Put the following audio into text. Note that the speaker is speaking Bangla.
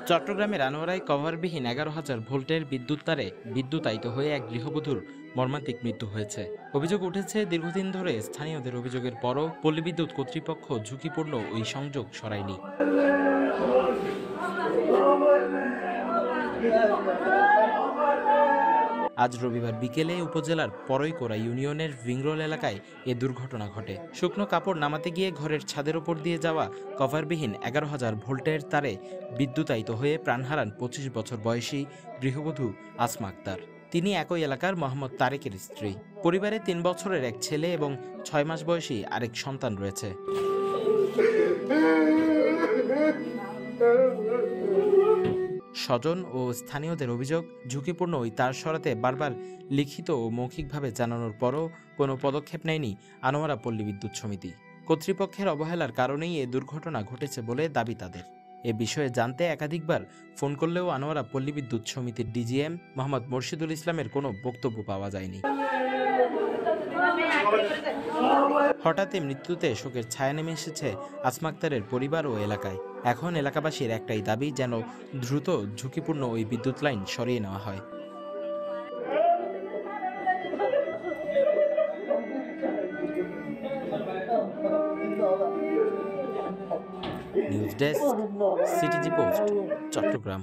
চট্টগ্রামের আনোয়ারায় কভারবিহীন 11,000 ভোল্টের বিদ্যুৎ তারে বিদ্যুতায়িত হয়ে এক গৃহবধূর মর্মান্তিক মৃত্যু হয়েছে। অভিযোগ উঠেছে, দীর্ঘদিন ধরে স্থানীয়দের অভিযোগের পরও পল্লী বিদ্যুৎ কর্তৃপক্ষ ঝুঁকিপূর্ণ ওই সংযোগ সরায়নি। আজ রবিবার বিকেলে উপজেলার পরইকোরা ইউনিয়নের ভিংরোল এলাকায় এ দুর্ঘটনা ঘটে। শুকনো কাপড় নামাতে গিয়ে ঘরের ছাদের ওপর দিয়ে যাওয়া কভারবিহীন 11,000 ভোল্টের তারে বিদ্যুতায়িত হয়ে প্রাণ হারান 25 বছর বয়সী গৃহবধূ আসমা আক্তার। তিনি একই এলাকার মোহাম্মদ তারেকের স্ত্রী। পরিবারে 3 বছরের এক ছেলে এবং 6 মাস বয়সী আরেক সন্তান রয়েছে। স্বজন ও স্থানীয়দের অভিযোগ, ঝুঁকিপূর্ণ ওই তার সরাতে বারবার লিখিত ও মৌখিকভাবে জানানোর পরও কোনো পদক্ষেপ নেয়নি আনোয়ারা পল্লী বিদ্যুৎ সমিতি। কর্তৃপক্ষের অবহেলার কারণেই এ দুর্ঘটনা ঘটেছে বলে দাবি তাদের। এ বিষয়ে জানতে একাধিকবার ফোন করলেও আনোয়ারা পল্লী বিদ্যুৎ সমিতির ডিজিএম মোহাম্মদ মোর্শেদুল ইসলামের কোনো বক্তব্য পাওয়া যায়নি। হঠাৎ মৃত্যুতে শোকের ছায়া নেমে এসেছে আসমা আক্তারের পরিবার ও এলাকায়। এখন এলাকাবাসীর একটাই দাবি, যেন দ্রুত ঝুঁকিপূর্ণ ওই বিদ্যুৎ লাইন সরিয়ে নেওয়া হয়। News desk, CTG post, Chittagong.